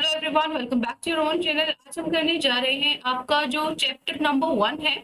Hello everyone, welcome back to your own channel. आज हम करने जा रहे हैं आपका जो चैप्टर नंबर 1 है।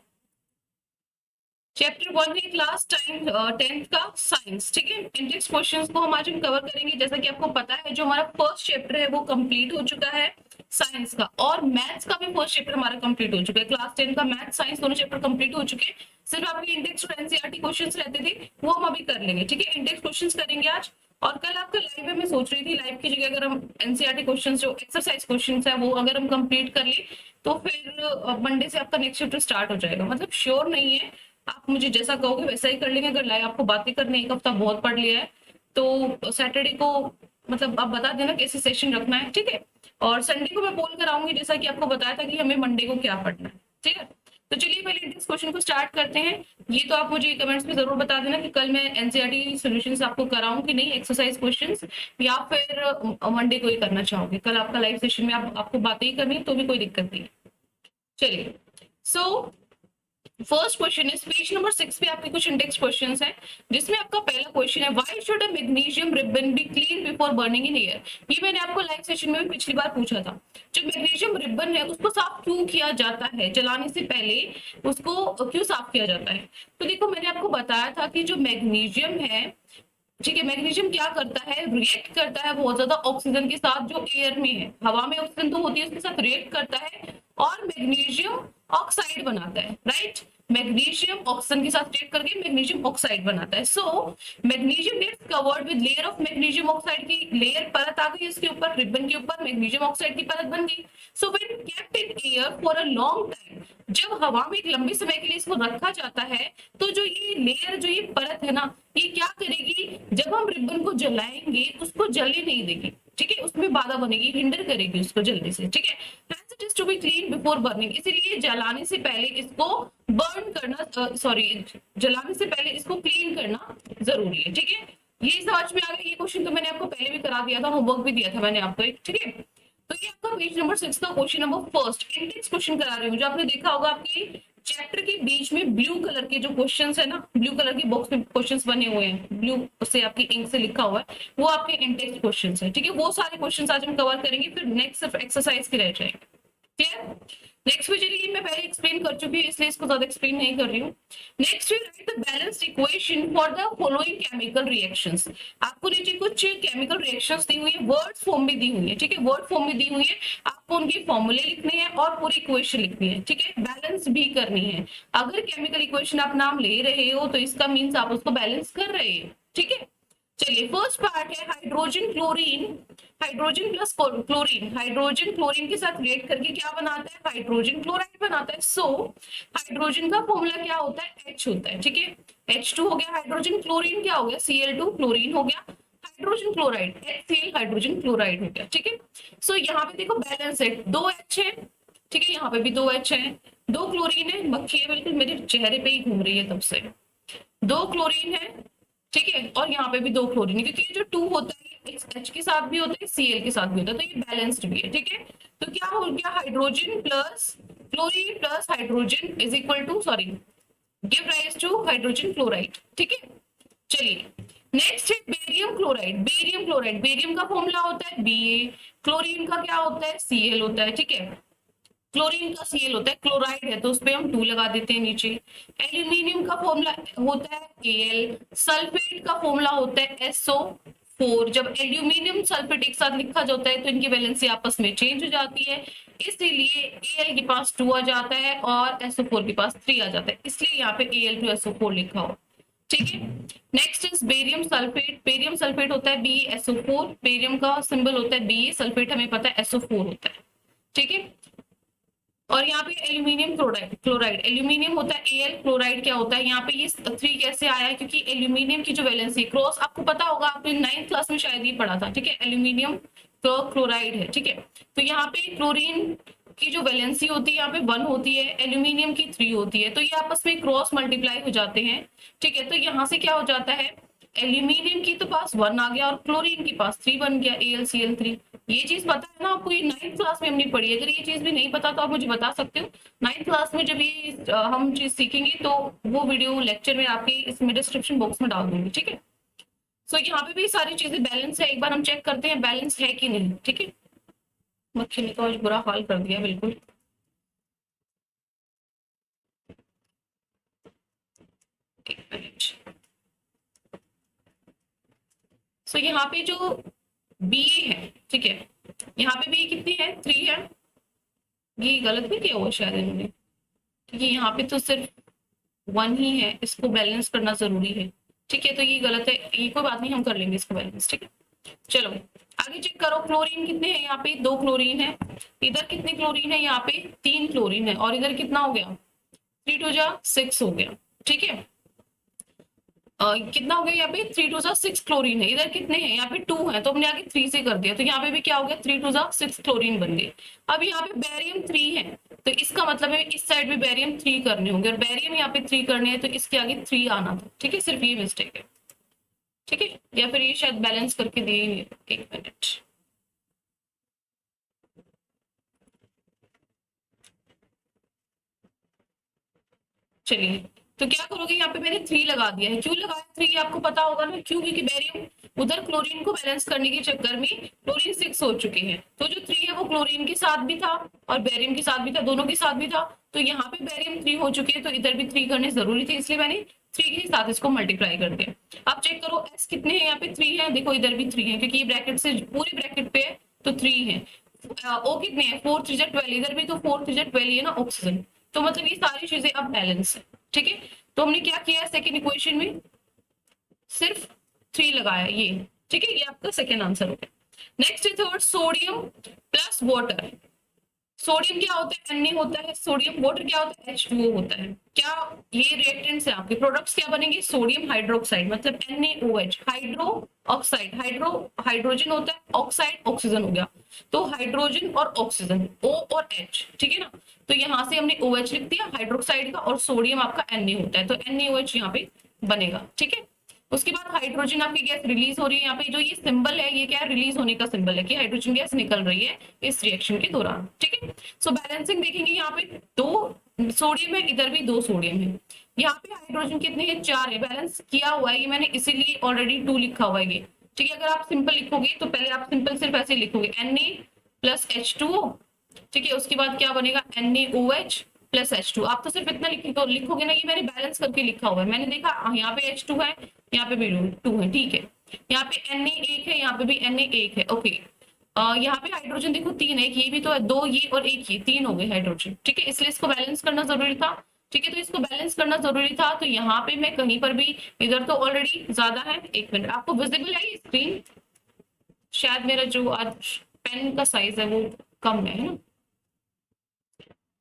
चैप्टर 1 है क्लास 10th का साइंस। ठीक है, इंडेक्स क्वेश्चंस को हम आज कवर करेंगे। जैसा कि आपको पता है, जो हमारा फर्स्ट चैप्टर है वो कंप्लीट हो चुका है साइंस का, और मैथ्स का भी फर्स्ट चैप्टर हमारा कंप्लीट हो चुका है। क्लास 10 का मैथ्स साइंस दोनों चैप्टर कंप्लीट हो चुके हैं। सिर्फ आपके इंडेक्स और एनसीईआरटी क्वेश्चंस रहते थे, वो हम अभी कर लेंगे। ठीक है, इंडेक्स क्वेश्चंस करेंगे आज। और कल आपका लाइव है, मैं सोच रही थी लाइव की जगह अगर हम एनसीईआरटी क्वेश्चंस जो एक्सरसाइज क्वेश्चंस है वो अगर हम कंप्लीट कर ले तो फिर मंडे से आपका नेक्स्ट चैप्टर स्टार्ट हो जाएगा। मतलब श्योर नहीं है, आप मुझे जैसा कहोगे वैसा ही कर लेंगे। अगर लाइव आपको बातें करनी, एक हफ्ता बहुत पढ़ लिया है तो सैटरडे को मतलब आप बता देना कैसे सेशन रखना है। ठीक है, और संडे को मैं बोल कर आऊंगी, जैसा कि आपको बताया था कि हमें मंडे को क्या पढ़ना है। ठीक है, तो चलिए पहले इस क्वेश्चन को स्टार्ट करते हैं। ये तो आप मुझे कमेंट्स में जरूर बता देना कि कल मैं एनसीईआरटी सॉल्यूशंस आपको कराऊं कि नहीं, एक्सरसाइज क्वेश्चंस, या फिर मंडे को ही करना चाहोगे। कल आपका लाइव सेशन में आपको बातें ही करनी है तो भी कोई दिक्कत नहीं है। चलिए, so first question is page number 6 पे आपके कुछ इंडेक्स क्वेश्चंस हैं, जिसमें आपका पहला क्वेश्चन है, why should a magnesium ribbon be clean before burning in air. ये मैंने आपको लाइव सेशन में भी पिछली बार पूछा था। जो मैग्नीशियम रिबन है उसको साफ क्यों किया जाता है, जलाने से पहले उसको क्यों साफ किया जाता है। तो देखो, मैंने आपको बताया था कि जो मैग्नीशियम है, ठीक है, मैग्नीशियम क्या करता है, रिएक्ट करता है बहुत ज्यादा ऑक्सीजन के साथ जो एयर में है। हवा में ऑक्सीजन तो होती है, उसके साथ रिएक्ट करता है और मैग्नीशियम ऑक्साइड बनाता है। राइट, मैग्नीशियम ऑक्सीजन के साथ रिएक्ट करके मैग्नीशियम ऑक्साइड बनाता है। So magnesium gets covered with layer of magnesium oxide की लेयर परत आ गई, इसके ऊपर रिबन के ऊपर मैग्नीशियम ऑक्साइड की परत बन गई। So when kept in air for a long time, जब हवा में एक लंबे समय के लिए इसको रखा जाता है तो जो ये लेयर, जो ये परत है ना, ये क्या करेगी, जब हम रिबन को जलाएंगे उसको जलने नहीं देगी। ठीक है, उसमें बाधा बनेगी, हिंडर करेगी उसको जलने से। ठीक है, hence it is to be clean before burning, इसीलिए जलाने से पहले इसको बर्न करना, सॉरी, जलाने से पहले इसको क्लीन करना जरूरी है। ठीक है, ये समझ में आ गया। ये क्वेश्चन तो मैंने आपको पहले भी करा दिया था, होमवर्क भी दिया था मैंने आपको एक। ठीक है, तो ये आपका पेज नंबर 6 का question number first index question करा रही हूँ। जो आपने देखा होगा आपके चैप्टर के बीच में ब्लू कलर के जो क्वेश्चंस है ना, ब्लू कलर के बॉक्स में क्वेश्चंस बने हुए हैं, ब्लू से आपकी इंक से लिखा हुआ है, वो आपके इंडेक्स क्वेश्चंस है। ठीक है, वो सारे क्वेश्चंस आज हम कवर करेंगे, फिर नेक्स्ट सिर्फ एक्सरसाइज के रह जाएंगे। क्लियर। नेक्स्ट में चलिए, मैं पहले एक्सप्लेन कर चुकी हूँ इसलिए इसको ज्यादा एक्सप्लेन नहीं कर रही हूँ। Next we write the balanced equation for the following chemical reactions. आपको नीचे कुछ केमिकल रिएक्शंस दी हुई है, वर्ड फॉर्म में दी हुई है। ठीक है, वर्ड फॉर्म में दी हुई है, आपको उनके फॉर्मूले लिखने हैं और पूरी इक्वेशन लिखनी है। ठीक है, बैलेंस भी करनी है। अगर केमिकल इक्वेशन आप नाम ले रहे हो तो इसका मीन्स आप उसको बैलेंस कर रहे हो। ठीक है, चलिए फर्स्ट पार्ट है hydrogen chlorine, hydrogen plus chlorine, hydrogen chlorine के साथ रिएक्ट करके क्या बनाता है, हाइड्रोजन क्लोराइड बनाता है। सो हाइड्रोजन का फॉर्मूला क्या होता है, H होता है। ठीक है, H2 हो गया, हाइड्रोजन क्लोरीन क्या हो गया, Cl2, क्लोरीन हो गया, hydrogen chloride HCl, hydrogen chloride हो गया। ठीक है, सो यहाँ पे देखो बैलेंस है, 2 H है। ठीक है, यहाँ पे भी 2 H है, 2 क्लोरीन है, मक्खी है बिल्कुल मेरे चेहरे पे ही घूम रही है तब से। 2 क्लोरीन है, ठीक है, और यहाँ पे भी 2 क्लोरीन है, क्योंकि ये जो 2 होता है H के साथ भी होता है, Cl के साथ भी होता है, तो ये बैलेंस्ड भी है। ठीक है, तो क्या हो गया, hydrogen plus chlorine plus hydrogen is equal to, sorry, give rise to hydrogen chloride. ठीक है, चलिए नेक्स्ट है barium chloride. Barium chloride, barium का फॉर्मूला होता है Ba, क्लोरीन का क्या होता है, Cl होता है। ठीक है, क्लोरीन का Cl होता है, क्लोराइड है तो उस पे हम 2 लगा देते हैं नीचे। एल्यूमिनियम का फॉर्मूला होता है Al, सल्फेट का फॉर्मूला होता है SO4। जब एल्यूमिनियम सल्फेट एक साथ लिखा जाता है तो इनकी वैलेंसी आपस में चेंज हो जाती है, इसलिए Al के पास 2 आ जाता है और SO4 के पास 3 आ जाता है, इसलिए यहाँ पे Al2SO4 लिखा हो। ठीक है, next is barium sulphate. Barium sulphate होता है BeSO4, बेरियम का सिंबल होता है Be, सल्फेट हमें पता है SO4 होता है। ठीक है, और यहाँ पे एल्यूमिनियम क्लोराइड, क्लोराइड एल्यूमिनियम होता है Al, क्लोराइड क्या होता है, यहाँ पे ये 3 कैसे आया है, क्योंकि एल्यूमिनियम की जो वैलेंसी क्रॉस, आपको पता होगा, आपने 9th क्लास में शायद ये पढ़ा था। ठीक है, एल्यूमिनियम तो क्लोराइड है। ठीक है, तो यहाँ पे क्लोरीन की जो वैलेंसी होती है यहाँ पे 1 होती है, एल्यूमिनियम की 3 होती है, तो ये आपस में क्रॉस मल्टीप्लाई हो जाते हैं। ठीक है, तो यहाँ से क्या हो जाता है, एल्यूमिनियम की तो पास 1 आ गया और क्लोरीन के पास 3 बन गया, AlCl3। ये चीज पता है ना आपको, ये 9th क्लास में हमने पढ़ी है। अगर ये चीज भी नहीं पता तो आप मुझे बता सकते हो। 9th क्लास में जब ये हम चीज सीखेंगे तो वो वीडियो लेक्चर में आपके इसमें डिस्क्रिप्शन बॉक्स में डाल दूंगी। ठीक है, सो यहाँ पे भी सारी चीजें बैलेंस है, एक बार हम चेक करते हैं बैलेंस है कि नहीं। ठीक है, मक्खी ने तो आज बुरा हाल कर दिया बिल्कुल। एक मिनट। सो यहाँ पे जो बी है, ठीक है, यहाँ पे बी कितनी है, 3 है। ये गलत नहीं किया हुआ शायद इन्होंने, क्योंकि यहाँ पे तो सिर्फ 1 ही है, इसको बैलेंस करना जरूरी है। ठीक है, तो ये गलत है, ये कोई बात नहीं, हम कर लेंगे इसको बैलेंस। ठीक है, चलो आगे चेक करो। क्लोरीन कितने हैं, यहाँ पे 2 क्लोरीन है। इधर कितने क्लोरीन है, यहाँ पे 3 क्लोरीन है। और इधर कितना हो गया, 3 2 जा 6 हो गया। ठीक है, कितना हो गया, यहाँ पे 3 2 जा 6 क्लोरीन है। इधर कितने हैं, यहाँ पे 2 है, तो हमने आगे 3 से कर दिया, तो यहाँ पे भी क्या हो गया, 3 2 जा 6 क्लोरीन बन गए। अब यहाँ पे बैरियम 3 है, तो इसका मतलब है इस साइड भी बैरियम 3 करने होंगे, और बैरियम यहाँ पे 3 करने हैं, तो इसके आगे 3 आना था। ठीक है, सिर्फ ये मिस्टेक है। ठीक है, या फिर ये शायद बैलेंस करके दिए ही नहीं। एक मिनट, चलिए, तो क्या करोगे, यहाँ पे मैंने 3 लगा दिया है। क्यों लगाया 3, आपको पता होगा ना, क्यों, क्योंकि बैरियम उधर क्लोरीन को बैलेंस करने के चक्कर में क्लोरीन 6 हो चुके हैं, तो जो 3 है वो क्लोरीन के साथ भी था और बैरियम के साथ भी था, दोनों के साथ भी था। तो यहाँ पे बैरियम 3 हो चुके हैं, तो इधर भी 3 करने जरूरी थे, इसलिए मैंने 3 के साथ इसको मल्टीप्लाई कर दिया। अब चेक करो एस कितने हैं, यहाँ पे 3 है, देखो इधर भी 3 है, क्योंकि ये ब्रैकेट से पूरे ब्रैकेट पे है, तो 3 है। ओ कितने हैं, 4 3 12, इधर भी तो 4 3 12 ही है ना ऑक्सीजन। तो मतलब ये सारी चीजें अब बैलेंस है। ठीक है, तो हमने क्या किया सेकेंड इक्वेशन में, सिर्फ 3 लगाया ये। ठीक है, ये आपका सेकेंड आंसर हो गया। नेक्स्ट है third, sodium plus water. Sodium क्या होता है, Na होता है सोडियम, वाटर क्या होता है, H2O होता है। क्या ये रिएक्टेंट्स है आपके, प्रोडक्ट्स क्या बनेंगे, सोडियम हाइड्रोक्साइड, मतलब NaOH, hydro oxide, hydro hydrogen होता है, ऑक्साइड ऑक्सीजन हो गया। तो हाइड्रोजन और ऑक्सीजन, O और H, ठीक है ना। तो यहाँ से हमने OH लिख दिया हाइड्रोक्साइड का, और सोडियम आपका Na होता है, तो NaOH यहाँ पे बनेगा। ठीक है, उसके बाद हाइड्रोजन आपकी गैस रिलीज हो रही है, यहाँ पे जो ये सिंबल है ये क्या है, रिलीज होने का सिंबल है कि हाइड्रोजन गैस निकल रही है इस रिएक्शन के दौरान। ठीक है, सो बैलेंसिंग देखेंगे, यहाँ पे 2 सोडियम है, इधर भी 2 सोडियम है। यहाँ पे हाइड्रोजन कितने हैं, 4 है, बैलेंस किया हुआ है, ये मैंने इसीलिए ऑलरेडी 2 लिखा हुआ है ये। ठीक है, अगर आप सिंपल लिखोगे तो पहले आप सिंपल सिर्फ ऐसे लिखोगे Na प्लस H2O। ठीक है, उसके बाद क्या बनेगा, NaOH प्लस H2। आप तो सिर्फ इतना लिखोगे ना, ये मैंने बैलेंस करके लिखा हुआ है, मैंने देखा यहाँ पे H2 है, यहाँ पे भी 2 है। ठीक है, यहाँ पे Na 1 है, यहाँ पे भी Na 1 है। ओके, यहाँ पे हाइड्रोजन देखो 3 है, ये भी तो है, 2 ये और 1 ये, 3 हो गए हाइड्रोजन। ठीक है, इसलिए इसको बैलेंस करना जरूरी था। ठीक है, तो इसको बैलेंस करना जरूरी था, तो यहाँ पे मैं कहीं पर भी, इधर तो ऑलरेडी ज्यादा है। एक मिनट, आपको विजिबल है ये स्क्रीन, शायद मेरा जो आज पेन का साइज है वो कम है ना।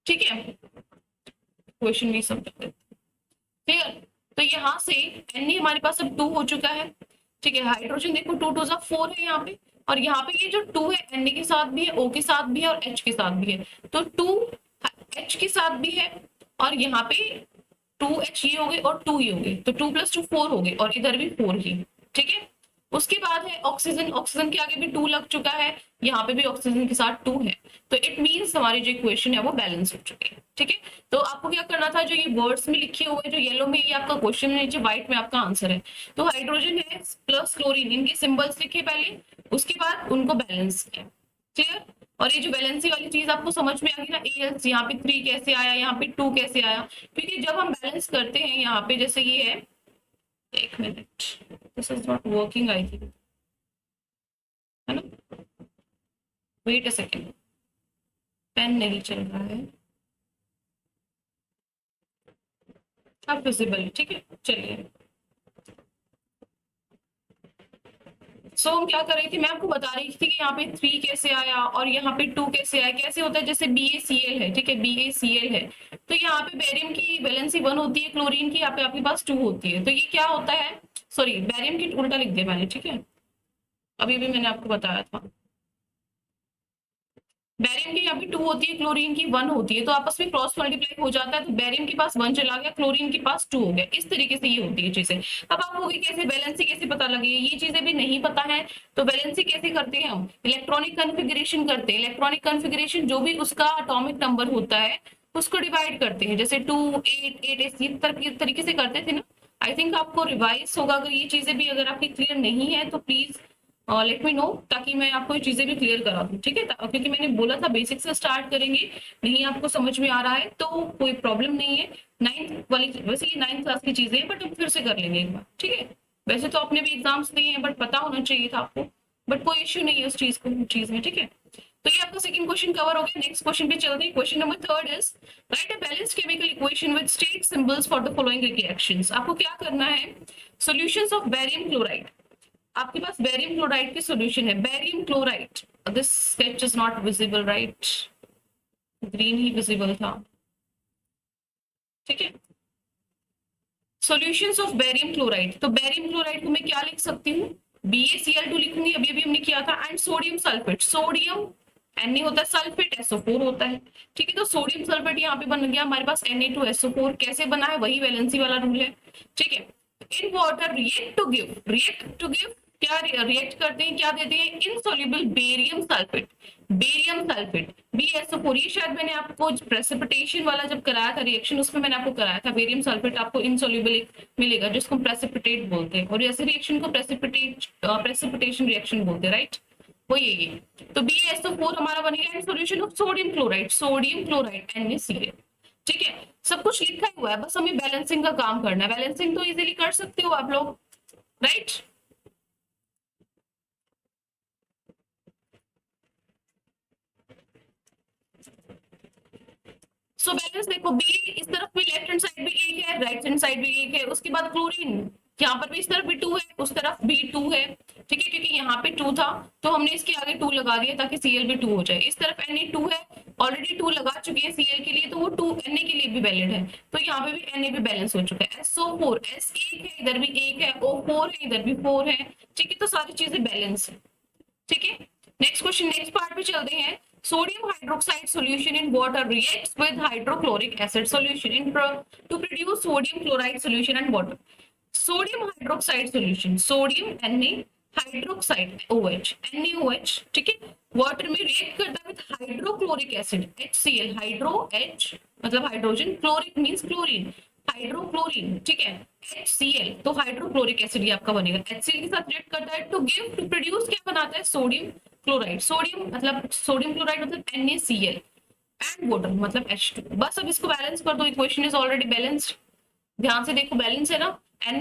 ठीक है, क्वेश्चन भी सब क्लियर। तो यहाँ से Na हमारे पास अब 2 हो चुका है। ठीक है, हाइड्रोजन देखो 2 2 4 है यहाँ पे, और यहाँ पे ये जो 2 है Na के साथ भी है, O के साथ भी है और H के साथ भी है, तो 2 H के साथ भी है, और यहाँ पे 2H ये हो गए और 2 ये हो गए, तो 2 + 2 4 हो गए, और इधर भी 4 ही। ठीक है, उसके बाद है ऑक्सीजन, ऑक्सीजन के आगे भी 2 लग चुका है, यहाँ पे भी ऑक्सीजन के साथ 2 है, तो इट मींस हमारी जो इक्वेशन है वो बैलेंस हो चुकी है। ठीक है, तो आपको क्या करना था, जो ये वर्ड्स में लिखे हुए जो येलो में ये आपका क्वेश्चन है, नीचे व्हाइट में आपका आंसर है। तो हाइड्रोजन है प्लस क्लोरीन, इनके सिंबल्स लिखे पहले, उसके बाद उनको बैलेंस किया। क्लियर, और ये जो बैलेंसी वाली चीज आपको समझ में आ गई ना, एल्स यहाँ पे 3 कैसे आया, यहाँ पे 2 कैसे आया, क्योंकि जब हम बैलेंस करते हैं यहाँ पे, जैसे ये है, एक minute, this is not working I think, है ना, वेट अ सेकेंड, पेन नहीं चल रहा है, अब विजिबल। ठीक है, चलिए, सो हम क्या कर रही थी, मैं आपको बता रही थी कि यहाँ पे 3 कैसे आया और यहाँ पे 2 कैसे आया, कैसे होता है, जैसे BaCl है। ठीक है, BaCl है, तो यहाँ पे बैरियम की वैलेंसी 1 होती है, क्लोरीन की यहाँ पे आपके पास 2 होती है, तो ये क्या होता है, सॉरी बैरियम की उल्टा लिख दिया मैंने। ठीक है, अभी भी मैंने आपको बताया था, बैरियम की यहाँ पे 2 होती है, क्लोरीन की 1 होती है, तो आपस में क्रॉस मल्टीप्लाई हो जाता है, तो बैरियम के पास 1 चला गया, क्लोरीन के पास 2 हो गया, इस तरीके से ये होती है चीजें। अब आपको कैसे बैलेंसी कैसे पता लगे, ये चीजें भी नहीं पता है, तो बैलेंसी कैसे करते हैं हम, इलेक्ट्रॉनिक कन्फिगरेशन करते हैं। इलेक्ट्रॉनिक कन्फिगरेशन जो भी उसका एटॉमिक नंबर होता है उसको डिवाइड करते हैं, जैसे 2 8 8 इस तरीके से करते थे ना। आई थिंक आपको रिवाइज होगा, अगर ये चीजें भी अगर आपकी क्लियर नहीं है तो प्लीज लेट मी नो, ताकि मैं आपको ये चीजें भी क्लियर करा दूं, ठीक है। क्योंकि मैंने बोला था बेसिक से स्टार्ट करेंगे, नहीं आपको समझ में आ रहा है तो कोई प्रॉब्लम नहीं है। 9th वाली, वैसे ये 9th क्लास की चीजें हैं, बट हम फिर से कर लेंगे एक बार, ठीक है। वैसे तो आपने भी एग्जाम्स दिए हैं, बट पता होना चाहिए था आपको, बट कोई इश्यू नहीं है उस चीज में, ठीक है। तो ये आपका सेकंड क्वेश्चन कवर हो गया। नेक्स्ट क्वेश्चन पे चलते हैं। Question number third is right a balanced chemical equation with state symbols for the following reactions. आपको क्या करना है, सॉल्यूशंस ऑफ बेरियम क्लोराइड, आपके पास बेरियम क्लोराइड की सॉल्यूशन है। Barium chloride, this sketch is not visible, right, green he visible था, ठीक है। सॉल्यूशंस ऑफ बेरियम क्लोराइड, तो बेरियम क्लोराइड को मैं क्या लिख सकती हूँ, BaCl2 लिखूंगी, अभी अभी हमने किया था, and sodium sulphate, sodium Na होता है, सल्फेट SO4 होता है, ठीक है। तो सोडियम सल्फेट यहाँ पे बन गया हमारे पास Na2SO4, कैसे बना है, वही वैलेंसी वाला रूल है, ठीक है। In water react to give क्या रिएक्ट करते हैं, क्या देते हैं, इनसॉल्युबल बेरियम सल्फेट, BaSO4। ये शायद मैंने आपको प्रेसिपिटेशन वाला जब कराया था रिएक्शन, उसमें मैंने आपको कराया था, बेरियम सल्फेट आपको इनसॉल्युबल मिलेगा, जिसको प्रेसिपिटेट बोलते हैं, और ऐसे रिएक्शन को प्रेसिपिटेशन रिएक्शन बोलते हैं, राइट, वो ये। तो BaSO4 हमारा बनेगा in solution of sodium chloride NaCl, ठीक है। सब कुछ लिखा हुआ है, बस हमें बैलेंसिंग का काम करना है। बैलेंसिंग तो इजीली कर सकते हो आप लोग, राइट। सो बैलेंस देखो, बी इस तरफ भी लेफ्ट हैंड साइड भी एक है, राइट हैंड साइड भी एक है, उसके बाद क्लोरीन यहाँ पर भी इस तरफ भी 2 है, उस तरफ भी 2 है, ठीक है। क्योंकि यहाँ पे 2 था तो हमने इसके आगे 2 लगा दिया ताकि Cl भी 2 हो जाए। इस तरफ Na2 है, ऑलरेडी 2 लगा चुके हैं Cl के लिए, तो वो 2 Na के लिए भी वैलिड है, तो यहाँ पे भी Na भी बैलेंस हो चुका है। SO4 S एक है, इधर भी एक है, O4 है, इधर भी 4 है, ठीक है। तो सारी चीजें बैलेंस है, ठीक है। नेक्स्ट क्वेश्चन, नेक्स्ट पार्ट पे चलते हैं। Sodium hydroxide solution in water reacts with hydrochloric acid solution to produce sodium chloride solution and water. Sodium hydroxide solution, sodium Na hydroxide OH, NaOH, ठीक है, वाटर में react करता है with hydrochloric acid HCl, hydro H मतलब hydrogen, chloric means chlorine, हाइड्रोक्लोरीन, ठीक है, HCl, तो hydrochloric acid ये आपका बनेगा, HCl के साथ रिएक्ट करता है टू प्रोड्यूस क्या बनाता है, सोडियम क्लोराइड, सोडियम क्लोराइड मतलब NaCl, एंड वाटर मतलब H2। बस अब इसको बैलेंस कर दो, इक्वेशन इज ऑलरेडी बैलेंस्ड। ध्यान से देखो, बैलेंस है ना, Na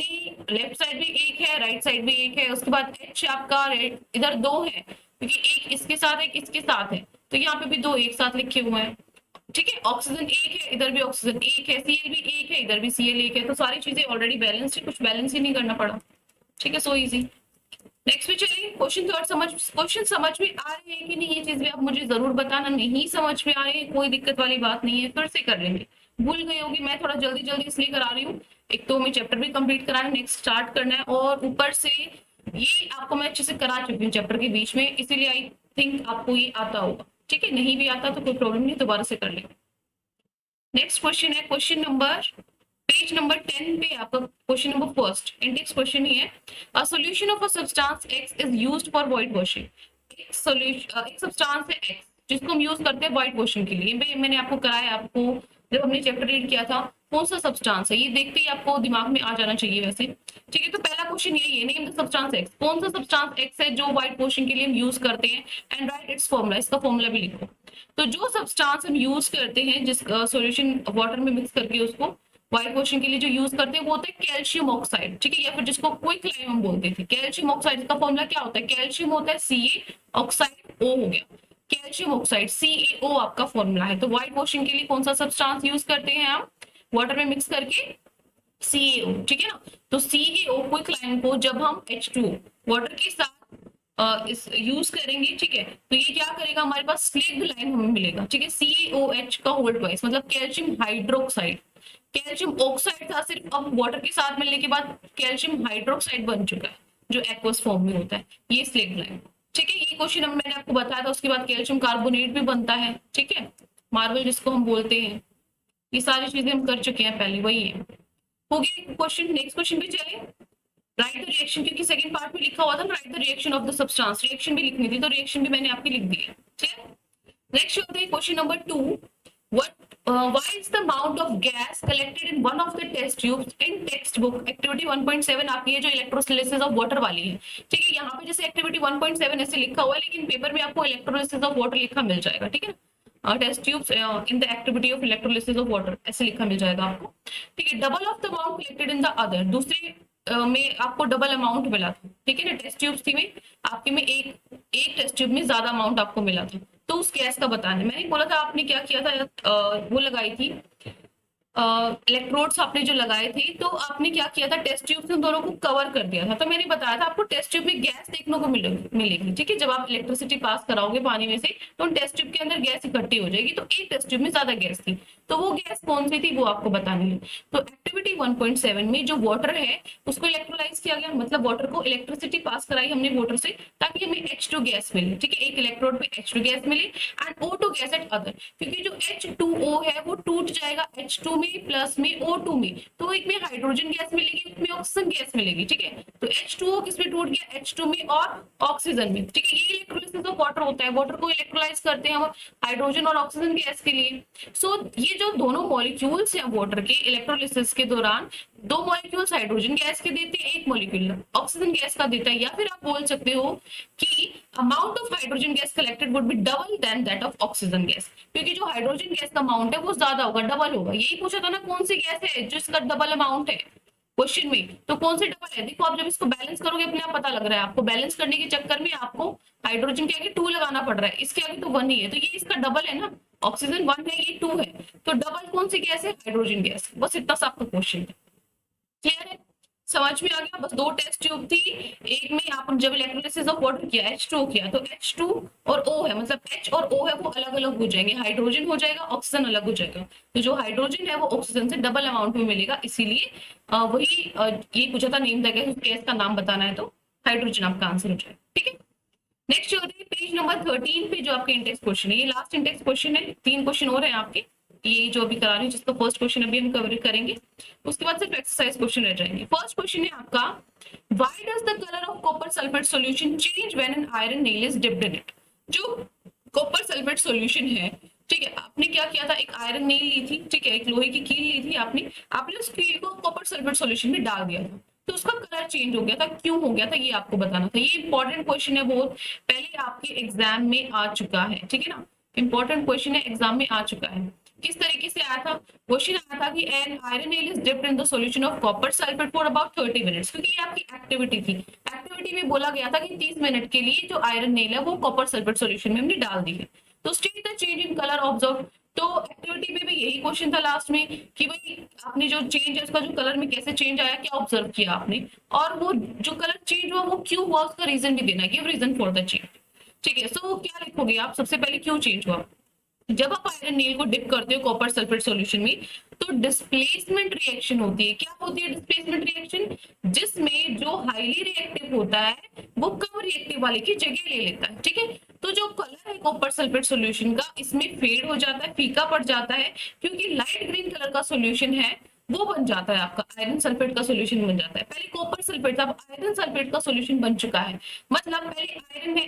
लेफ्ट साइड भी एक है, राइट साइड भी एक है, उसके बाद H आपका इधर 2 है, क्योंकि एक इसके साथ एक इसके साथ है, तो यहाँ पे भी 2 एक साथ लिखे हुए हैं, ठीक है। ऑक्सीजन एक है, इधर भी ऑक्सीजन एक है, Cl भी एक है, इधर भी Cl एक है, तो सारी चीजें ऑलरेडी बैलेंस्ड है, कुछ बैलेंस ही नहीं करना पड़ा, ठीक है। So easy. नेक्स्ट पे चलिए, क्वेश्चन थर्ड क्वेश्चन समझ में आ रहे हैं कि नहीं, ये चीज भी आप मुझे जरूर बताना। नहीं समझ में आ रहे हैं, कोई दिक्कत वाली बात नहीं है, फिर से कर लेंगे। भूल गई होगी, मैं थोड़ा जल्दी जल्दी इसलिए करा रही हूँ, एक तो हमें चैप्टर भी कंप्लीट कराना है, नेक्स्ट स्टार्ट करना है, और ऊपर से ये आपको मैं अच्छे से करा चुकी हूँ चैप्टर के बीच में, इसीलिए आई थिंक आपको ये आता होगा, ठीक है। नहीं भी आता तो कोई प्रॉब्लम नहीं, दोबारा से कर लेंगे। नेक्स्ट क्वेश्चन है क्वेश्चन नंबर पेज नंबर 10 पे आपका question number first index question ही है। A solution of a substance X is used for white washing. एक सॉल्यूशन, एक सब्सटेंस है X जिसको हम यूज करते हैं व्हाइट वॉशिंग के लिए। मैंने आपको कराया, आपको जब हमने चैप्टर रीड किया था, कौन सा सब्सटेंस है ये देखते ही आपको दिमाग में आ जाना चाहिए वैसे, ठीक है। तो पहला क्वेश्चन यही है, नेम द सब्सटेंस X, कौन सा सब्सटेंस X है जो व्हाइट वॉशिंग के लिए हम यूज करते हैं, एंड राइट इट्स फॉर्मूला, इसका फॉर्मूला भी लिखो। तो जो सब्सटेंस हम यूज करते हैं, जिस सॉल्यूशन वाटर में मिक्स करके उसको व्हाइट वॉशिंग के लिए जो यूज करते हैं वो होता है कैल्शियम ऑक्साइड, ठीक है, या फिर जिसको क्विक लाइम हम बोलते थे। कैल्शियम ऑक्साइड का फॉर्मूला क्या होता है, कैल्शियम होता है Ca, ऑक्साइड O हो गया, कैल्शियम ऑक्साइड CaO आपका फॉर्मूला है। तो व्हाइट वॉशिंग के लिए कौन सा सब्सटेंस यूज करते हैं हम, वाटर में मिक्स करके CaO, ठीक है ना। तो CaO क्विक लाइम को जब हम H2O वाटर के साथ इस यूज करेंगे, ठीक है, तो ये क्या करेगा, हमारे पास स्लेग्ड लाइन हमें मिलेगा, ठीक है, CaOH का होल ट्वाइस मतलब कैल्शियम हाइड्रोक्साइड। कैल्शियम ऑक्साइड था सिर्फ, अब वाटर के साथ मिलने के बाद कैल्शियम हाइड्रोक्साइड बन चुका है, जो एक्वस फॉर्म में होता है, ये स्लेग्ड लाइन, ठीक है। ये क्वेश्चन अब मैंने आपको बताया था, उसके बाद कैल्शियम कार्बोनेट भी बनता है, ठीक है, मार्बल जिसको हम बोलते हैं। ये सारी चीजें हम कर चुके हैं पहले, वही है। हो गया क्वेश्चन, नेक्स्ट क्वेश्चन पे चले। राइट द रिएक्शन, क्योंकि सेकंड पार्ट में लिखा हुआ था right the reaction of the substance, reaction भी लिखनी थी, तो रिएक्शन भी मैंने आपकी लिख दी है, ठीक है। नेक्स्ट होता है question number 2, what why is the amount of gas collected in one of the test tubes in textbook activity 1.7 आपकी ये जो इलेक्ट्रोलिसिस ऑफ वाटर वाली है, ठीक है, यहाँ पे जैसे एक्टिविटी 1.7 ऐसे लिखा हुआ है, लेकिन पेपर में आपको इलेक्ट्रोलिसिस ऑफ वाटर लिखा मिल जाएगा, ठीक है, test tubes in the activity of electrolysis of water ऐसे लिखा मिल जाएगा आपको, ठीक है। Double of the amount collected in the other, दूसरे में आपको डबल अमाउंट मिला था, ठीक है ना, टेस्ट ट्यूब्स थी में आपके में एक टेस्ट ट्यूब में ज्यादा अमाउंट आपको मिला था, तो उस गैस का बताना। मैंने बोला था आपने क्या किया था, वो लगाई थी इलेक्ट्रोड्स आपने जो लगाए थे, तो आपने क्या किया था, टेस्ट ट्यूब से उन दोनों को कवर कर दिया था। तो मैंने बताया था आपको टेस्ट ट्यूब में गैस देखने को मिलेगी, ठीक है, जब आप इलेक्ट्रिसिटी पास कराओगे पानी में से तो उन टेस्ट ट्यूब के अंदर गैस इकट्ठी हो जाएगी, तो एक टेस्ट ट्यूब में ज्यादा गैस थी, तो वो गैस कौन सी थी वो आपको बतानी है। तो एक्टिविटी 1.7 में जो वाटर है उसको इलेक्ट्रोलाइज किया गया, मतलब वाटर को इलेक्ट्रिसिटी पास कराई हमने वाटर से ताकि हमें H2 गैस मिले, ठीक है, एक इलेक्ट्रोड पे H2 गैस मिली and O2 gas at other, क्योंकि जो H2O है वो टूट जाएगा H2 में प्लस में O2 में, तो एक में हाइड्रोजन गैस मिलेगी, एक में ऑक्सीजन गैस मिलेगी, ठीक है। तो H2O किस में टूट गया, H2 में और ऑक्सीजन में, ठीक है। ये इलेक्ट्रोलिसिस ऑफ वाटर होता है, वाटर को इलेक्ट्रोलाइज करते हैं हम हाइड्रोजन और ऑक्सीजन गैस के लिए। सो ये जो दोनों मॉलिक्यूल्स हैं वाटर के इलेक्ट्रोलिसिस के दौरान, दो मॉलिक्यूल्स हाइड्रोजन गैस के देते हैं, एक मॉलिक्यूल ऑक्सीजन गैस का देता है, या फिर आप बोल सकते हो कि amount of hydrogen gas collected would be double than that of oxygen gas, क्योंकि जो हाइड्रोजन गैस का अमाउंट है वो ज्यादा होगा, डबल होगा। यही पूछा था ना कौन सी गैस है जिसका डबल अमाउंट है क्वेश्चन में, तो कौन सी डबल है, देखो आप जब इसको बैलेंस करोगे अपने आप पता लग रहा है आपको, बैलेंस करने के चक्कर में आपको हाइड्रोजन के आगे 2 लगाना पड़ रहा है, इसके आगे तो 1 ही है, तो ये इसका डबल है ना, ऑक्सीजन 1 है ये 2 है, तो डबल कौन सी गैस है, हाइड्रोजन गैस। बस इतना सा आपका क्वेश्चन है, क्लियर है, समझ में आ गया। बस 2 टेस्ट ट्यूब थी, एक में आप जब इलेक्ट्रोलिसिस ऑफ वाटर किया H2 किया, तो H2 और O है, मतलब H और O है वो अलग अलग हो जाएंगे, हाइड्रोजन हो जाएगा, ऑक्सीजन अलग हो जाएगा, तो जो हाइड्रोजन है वो ऑक्सीजन से डबल अमाउंट में मिलेगा, इसीलिए ये पूछा था नेम द गैस, गैस का नाम बताना है, तो हाइड्रोजन आपका आंसर हो जाएगा, ठीक है। नेक्स्ट चलते हैं पेज नंबर 13 पे, जो आपके इंडेक्स क्वेश्चन है, ये लास्ट इंडेक्स क्वेश्चन है, 3 क्वेश्चन और हैं आपके, ये जो अभी करा रही हूँ, जिसका फर्स्ट क्वेश्चन अभी हम कवर करेंगे, उसके बाद सिर्फ एक्सरसाइज क्वेश्चन रह जाएंगे। फर्स्ट क्वेश्चन है आपका, why does the colour of copper sulphate solution change when an iron nail is dipped in it. जो कॉपर सल्फेट सॉल्यूशन है, ठीक है, आपने क्या किया था, एक आयरन नेल ली थी, ठीक है, एक लोहे की कील ली थी आपने उस कील को कॉपर सल्फेट सॉल्यूशन में डाल दिया था, तो उसका कलर चेंज हो गया था, क्यों हो गया था ये आपको बताना था। ये इंपॉर्टेंट क्वेश्चन है, बहुत पहले आपके एग्जाम में आ चुका है, ठीक है ना, इंपॉर्टेंट क्वेश्चन है, एग्जाम में आ चुका है। किस तरीके से आया था, क्वेश्चन आया था कि an iron nail is dipped in the solution of copper sulphate for about 30 minutes, क्योंकि ये आपकी एक्टिविटी थी, एक्टिविटी में बोला गया था कि 30 मिनट के लिए जो आयरन नेल है वो कॉपर सल्फेट सॉल्यूशन में हमने डाल दी है, तो state the change in colour observe. तो एक्टिविटी में भी यही क्वेश्चन था लास्ट में कि भाई आपने जो चेंज है उसका जो कलर में कैसे चेंज आया, क्या ऑब्जर्व किया आपने, और वो जो कलर चेंज हुआ वो क्यों हुआ, उसका रीजन भी देना, give reason for the change, ठीक है। सो क्या लिखोगे आप, सबसे पहले क्यों चेंज हुआ। जब आप आयरन नेल को डिप करते हो कॉपर सल्फेट सॉल्यूशन में, तो डिस्प्लेसमेंट रिएक्शन होती है। क्या होती है डिस्प्लेसमेंट रिएक्शन, जिसमें जो हाईली रिएक्टिव होता है वो कम रिएक्टिव वाले की जगह ले लेता है, ठीक है। तो जो कलर है कॉपर सल्फेट सॉल्यूशन का, इसमें फेड हो जाता है, फीका पड़ जाता है, क्योंकि लाइट ग्रीन कलर का सॉल्यूशन है वो बन जाता है आपका आयरन सल्फेट का सॉल्यूशन बन जाता है। पहले कॉपर सल्फेट था, अब आयरन सल्फेट का सॉल्यूशन बन चुका है, मतलब पहले आयरन है,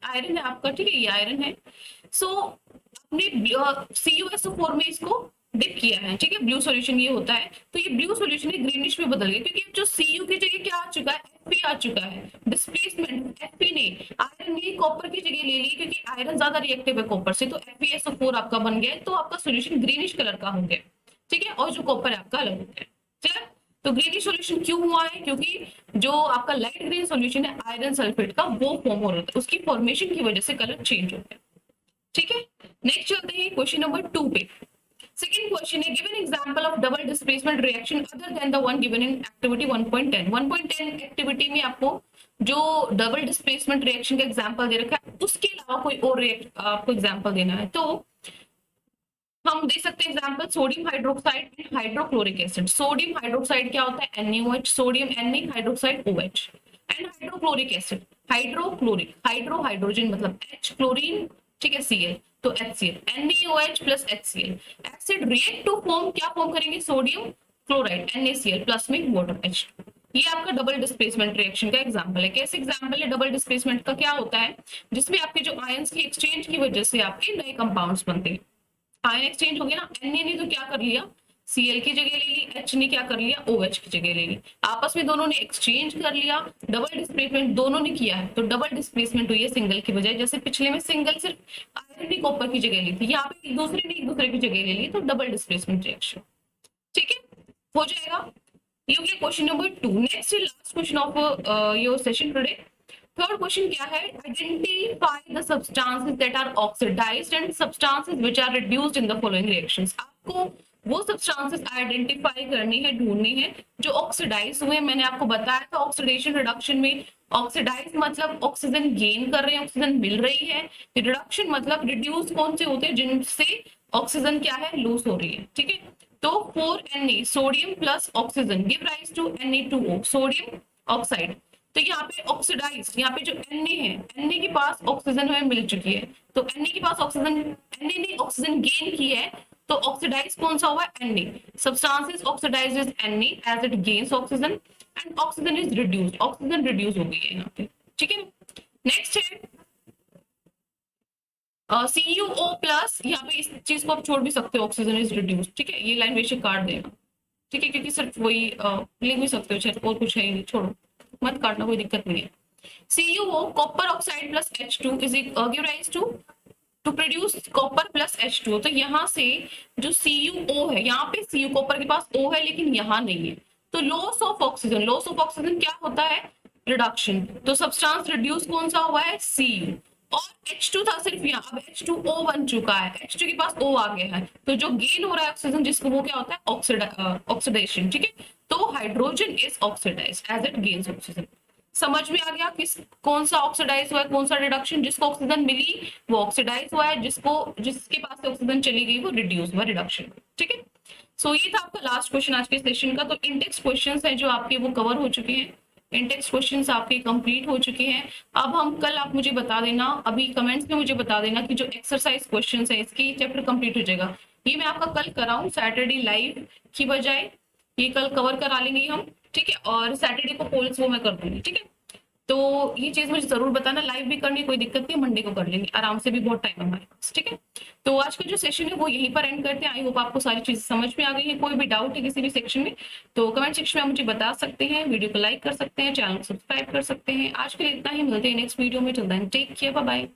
आयरन है आपका, ठीक है, ये आयरन है। सो आपने CuSO4 में इसको डिप किया है, ठीक है, ब्लू सॉल्यूशन ये होता है, तो ये ब्लू सॉल्यूशन ग्रीनिश में बदल गया, क्योंकि जो Cu की जगह क्या आ चुका है, Fe आ चुका है, डिस्प्लेसमेंट Fe ने आयरन ने कॉपर की जगह ले ली, क्योंकि आयरन ज्यादा रिएक्टिव है कॉपर से, तो FeSO4 आपका बन गया, तो आपका सॉल्यूशन ग्रीनिश कलर का हो गया, ठीक है, और जो कॉपर है आपका अलग हो गया, ठीक है। तो ग्रीनिश सॉल्यूशन क्यों हुआ है, क्योंकि जो आपका लाइट ग्रीन सॉल्यूशन है आयरन सल्फेट का वो फॉर्म हो रहा था, उसकी फॉर्मेशन की वजह से कलर चेंज हो गया, ठीक है। नेक्स्ट चलते हैं क्वेश्चन नंबर 2 पे। सेकंड क्वेश्चन है, given example of double displacement reaction other than the one given in activity 1.10। 1.10 activity में आपको जो डबल डिस्प्लेसमेंट रिएक्शन का एग्जांपल दे रखा है, उसके अलावा कोई और आपको एग्जांपल देना है, तो हम दे सकते हैं example sodium hydroxide and hydrochloric acid. Sodium hydroxide क्या होता है, NaOH, sodium Na, hydroxide OH, and hydrochloric acid, hydrochloric, hydro hydrogen मतलब H, क्लोरीन, ठीक है, Cl, तो HCl, NaOH plus HCl, acid react to form, क्या फॉर्म करेंगे, sodium chloride NaCl plus में वाटर H2। ये आपका डबल डिस्प्लेसमेंट रिएक्शन का एग्जांपल है। कैसे एग्जांपल है डबल डिस्प्लेसमेंट का, क्या होता है, जिसमें आपके जो आयंस की एक्सचेंज की वजह से आपके नए कंपाउंड्स बनते हैं, आयन एक्सचेंज हो गया ना, Na ने तो क्या कर लिया, Cl की जगह ले ली, H ने क्या कर लिया, OH की जगह ले ली, आपस में दोनों ने एक्सचेंज कर लिया, डबल डिस्प्लेसमेंट दोनों ने किया है, तो डबल डिस्प्लेसमेंट हुई है सिंगल की बजाय। जैसे पिछले में सिंगल सिर्फ आयरन ने कॉपर की जगह ली थी, यहाँ पे एक दूसरे ने एक दूसरे की जगह ले ली, तो डबल डिस्प्लेसमेंट रिएक्शन। ठीक है, हो जाएगा। ये हो गया question number 2। Next last question of your session today. Third question क्या है, identify the substances that are oxidised and substances which are reduced in the following reactions. आपको वो सब्सटेंसेस आइडेंटिफाई करने हैं, ढूंढने हैं जो ऑक्सीडाइज हुए। मैंने आपको बताया था ऑक्सीडेशन रिडक्शन में, ऑक्सीडाइज मतलब ऑक्सीजन गेन कर रहे हैं, ऑक्सीजन मिल रही है, रिडक्शन मतलब रिड्यूस कौन से होते हैं, जिनसे ऑक्सीजन क्या है, लूज हो रही है। ठीक है, तो 4Na sodium plus oxygen give rise to Na2O sodium oxide. तो यहाँ पे ऑक्सीडाइज, यहाँ पे जो Na है, Na के पास ऑक्सीजन हमें मिल चुकी है, तो Na के पास ऑक्सीजन, Na ने ऑक्सीजन गेन की है, तो ऑक्सीडाइज कौन सा हुआ है, Na। Substances oxidised is Na as it gains oxygen and oxygen is reduced, oxygen reduce हो गई है यहाँ पे। ठीक है, नेक्स्ट है CuO प्लस, यहाँ पे इस चीज को आप छोड़ भी सकते हो, ऑक्सीजन इज रिड्यूस्ड। ठीक है, ये लाइन बेशक काट देना। ठीक है, क्योंकि सिर्फ वही लिख भी सकते हो, शायद और कुछ है ही नहीं, छोड़ो मत काटना, कोई दिक्कत नहीं है। CuO copper oxide plus H2 is give rise to produce copper plus H2O। तो यहाँ से जो CuO है, यहाँ पे Cu कॉपर के पास O है लेकिन यहाँ नहीं है, तो loss of oxygen, loss of oxygen क्या होता है, रिडक्शन। तो सब्सटेंस रिड्यूस कौन सा हुआ है, Cu, और H2 था सिर्फ यहाँ, अब H2O बन चुका है, H2 के पास O आ गया है, तो जो गेन हो रहा है ऑक्सीजन जिसको, वो क्या होता है, ऑक्सीडेशन। ठीक है, तो hydrogen is oxidise as it gains oxygen. समझ में आ गया किस, कौन सा ऑक्सीडाइज हुआ है, कौन सा रिडक्शन, जिसको ऑक्सीजन मिली वो ऑक्सीडाइज हुआ है, जिसको, जिसके पास से ऑक्सीजन चली गई वो रिड्यूस हुआ, रिडक्शन। ठीक है, सो ये था आपका लास्ट क्वेश्चन आज के सेशन का। तो इंडेक्स क्वेश्चंस हैं जो आपके वो कवर हो चुके हैं, इंडेक्स क्वेश्चंस आपके कंप्लीट हो चुके हैं। अब हम कल, आप मुझे बता देना, अभी कमेंट्स में मुझे बता देना कि जो एक्सरसाइज क्वेश्चंस है इसकी चैप्टर कंप्लीट हो जाएगा। ये मैं आपका कल कराऊं सैटरडे लाइव की बजाय, ये कल कवर करा लेंगे हम। ठीक है, और सैटरडे को पोल्स वो मैं कर दूंगी। ठीक है, तो ये चीज मुझे जरूर बताना, लाइव भी करनी कोई दिक्कत नहीं, मंडे को कर लेंगे आराम से, भी बहुत टाइम है हमारे पास। ठीक है, तो आज का जो सेशन है वो यहीं पर एंड करते हैं। आई होप आपको सारी चीजें समझ में आ गई है। कोई भी डाउट है किसी भी सेक्शन में तो कमेंट सेक्शन में आप मुझे बता सकते हैं, वीडियो को लाइक कर सकते हैं, चैनल को सब्सक्राइब कर सकते हैं। आज के लिए इतना ही, मिलते हैं नेक्स्ट वीडियो में। Till then take care, bye bye.